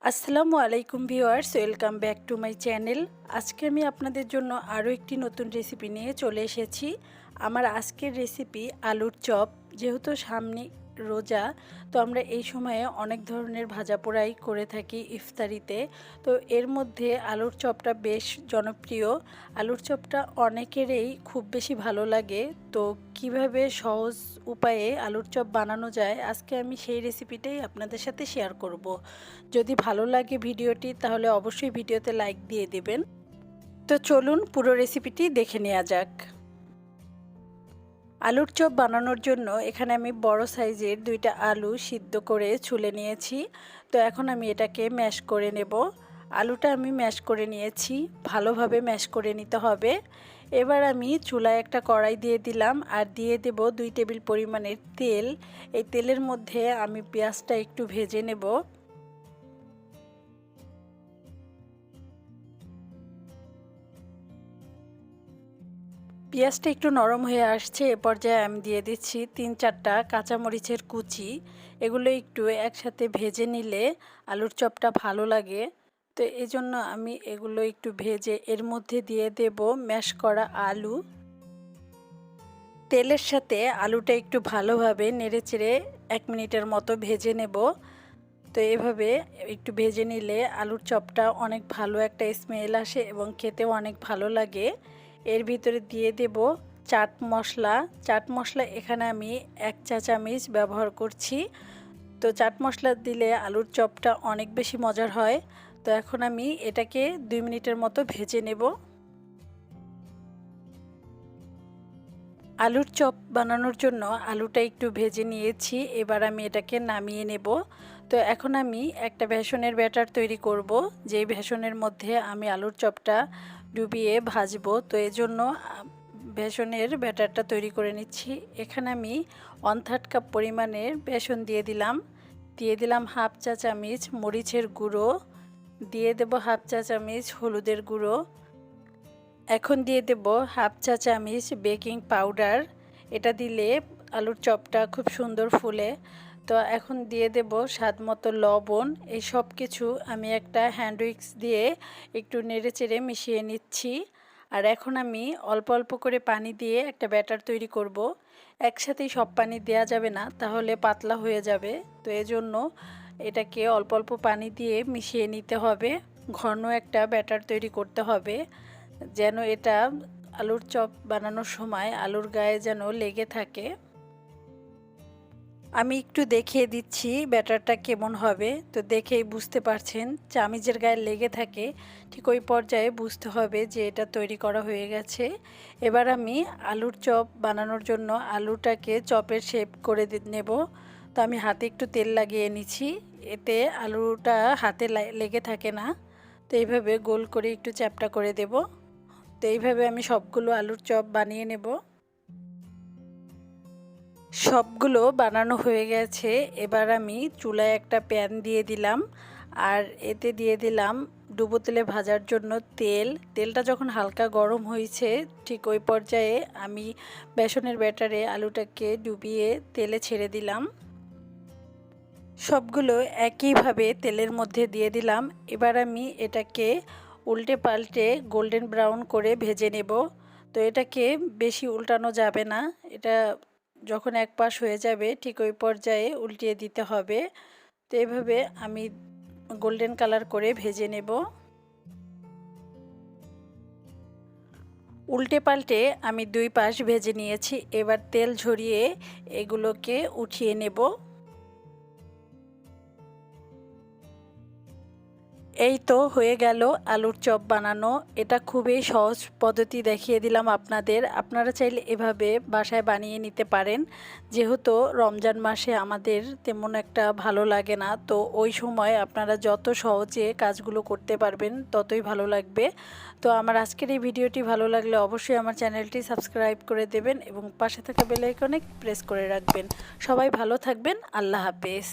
আসসালামু আলাইকুম viewers, welcome back to my channel. আজকে আমি আপনাদের জন্য আরও একটি নতুন রেসিপি নিয়ে চলে এসেছি। আমার আজকের রেসিপি আলুর চপ। যেহেতু সামনে রোজা, তো আমরা এই সময়ে অনেক ধরনের ভাজা পোড়াই করে থাকি ইফতারিতে। তো এর মধ্যে আলুর চপটা বেশ জনপ্রিয়। আলুর চপটা অনেকেরই খুব বেশি ভালো লাগে। তো কিভাবে সহজ উপায়ে আলুর চপ বানানো যায়, আজকে আমি সেই রেসিপিটাই আপনাদের সাথে শেয়ার করব। যদি ভালো লাগে ভিডিওটি, তাহলে অবশ্যই ভিডিওতে লাইক দিয়ে দেবেন। তো চলুন পুরো রেসিপিটি দেখে নেওয়া যাক। আলুর চপ বানানোর জন্য এখানে আমি বড় সাইজের 2টা আলু সিদ্ধ করে ছুলে নিয়েছি। তো এখন আমি এটাকে ম্যাশ করে নেব। আলুটা আমি ম্যাশ করে নিয়েছি, ভালোভাবে ম্যাশ করে নিতে হবে। এবার আমি চুলায় একটা কড়াই দিয়ে দিলাম আর দিয়ে দেব 2 টেবিল পরিমাণের তেল। এই তেলের মধ্যে আমি পেঁয়াজটা একটু ভেজে নেব। পেঁয়াজটা একটু নরম হয়ে আসছে, এ পর্যায়ে আমি দিয়ে দিচ্ছি 3-4টা কাঁচামরিচের কুচি। এগুলো একটু একসাথে ভেজে নিলে আলুর চপটা ভালো লাগে। তো এই জন্য আমি এগুলো একটু ভেজে এর মধ্যে দিয়ে দেব ম্যাশ করা আলু। তেলের সাথে আলুটা একটু ভালোভাবে নেড়েচেড়ে 1 মিনিটের মতো ভেজে নেব। তো এভাবে একটু ভেজে নিলে আলুর চপটা অনেক ভালো একটা স্মেল আসে এবং খেতেও অনেক ভালো লাগে। এর ভিতরে দিয়ে দেব চাট মশলা। চাট মশলা এখানে আমি 1 চা চামচ ব্যবহার করছি। তো চাট মশলা দিলে আলুর চপটা অনেক বেশি মজার হয়। তো এখন আমি এটাকে 2 মিনিটের মতো ভেজে নেব। আলুর চপ বানানোর জন্য আলুটা একটু ভেজে নিয়েছি, এবার আমি এটাকে নামিয়ে নেব। তো এখন আমি একটা বেসনের ব্যাটার তৈরি করব, যেই বেসনের মধ্যে আমি আলুর চপটা ডুবিয়ে ভাজবো। তো এই জন্য বেসনের ব্যাটারটা তৈরি করে নিচ্ছি। এখানে আমি 1/3 কাপ পরিমাণের বেসন দিয়ে দিলাম 1/2 চা চামচ মরিচের গুঁড়ো, দিয়ে দেব 1/2 চা চামচ হলুদের গুঁড়ো। এখন দিয়ে দেব 1/2 চা চামচ বেকিং পাউডার। এটা দিলে আলুর চপটা খুব সুন্দর ফুলে। তো এখন দিয়ে দেব স্বাদ মতো লবণ। এই সব কিছু আমি একটা হ্যান্ড উইক্স দিয়ে একটু নেড়েচেড়ে মিশিয়ে নিচ্ছি। আর এখন আমি অল্প অল্প করে পানি দিয়ে একটা ব্যাটার তৈরি করব। একসাথেই সব পানি দেওয়া যাবে না, তাহলে পাতলা হয়ে যাবে। তো এজন্য এটাকে অল্প অল্প পানি দিয়ে মিশিয়ে নিতে হবে। ঘন একটা ব্যাটার তৈরি করতে হবে, যেন এটা আলুর চপ বানানোর সময় আলুর গায়ে যেন লেগে থাকে। আমি একটু দেখিয়ে দিচ্ছি ব্যাটারটা কেমন হবে। তো দেখেই বুঝতে পারছেন, চামিচের গায়ে লেগে থাকে, ঠিক ওই পর্যায়ে বুঝতে হবে যে এটা তৈরি করা হয়ে গেছে। এবার আমি আলুর চপ বানানোর জন্য আলুটাকে চপের শেপ করে নেব। তো আমি হাতে একটু তেল লাগিয়ে নিচ্ছি, এতে আলুটা হাতে লেগে থাকে না। তো এইভাবে গোল করে একটু চ্যাপ্টা করে দেব। তো এইভাবে আমি সবগুলো আলুর চপ বানিয়ে নেব। সবগুলো বানানো হয়ে গেছে। এবার আমি চুলায় একটা প্যান দিয়ে দিলাম আর এতে দিয়ে দিলাম ডুবো তেলে ভাজার জন্য তেল। তেলটা যখন হালকা গরম হয়েছে, ঠিক ওই পর্যায়ে আমি বেসনের ব্যাটারে আলুটাকে ডুবিয়ে তেলে ছেড়ে দিলাম। সবগুলো একইভাবে তেলের মধ্যে দিয়ে দিলাম। এবার আমি এটাকে উল্টে পাল্টে গোল্ডেন ব্রাউন করে ভেজে নেব। তো এটাকে বেশি উল্টানো যাবে না, এটা যখন এক পাশ হয়ে যাবে ঠিক ওই পর্যায়ে উল্টিয়ে দিতে হবে। তো এভাবে আমি গোল্ডেন কালার করে ভেজে নেব। উল্টে পাল্টে আমি 2 পাশ ভেজে নিয়েছি। এবার তেল ঝরিয়ে এগুলোকে উঠিয়ে নেব। এই তো হয়ে গেল আলুর চপ বানানো। এটা খুবই সহজ পদ্ধতি দেখিয়ে দিলাম আপনাদের। আপনারা চাইলে এভাবে বাসায় বানিয়ে নিতে পারেন। যেহেতু রমজান মাসে আমাদের তেমন একটা ভালো লাগে না, তো ওই সময় আপনারা যত সহজে কাজগুলো করতে পারবেন ততই ভালো লাগবে। তো আমার আজকের এই ভিডিওটি ভালো লাগলে অবশ্যই আমার চ্যানেলটি সাবস্ক্রাইব করে দেবেন এবং পাশে থাকা বেল আইকনে প্রেস করে রাখবেন। সবাই ভালো থাকবেন। আল্লাহ হাফেজ।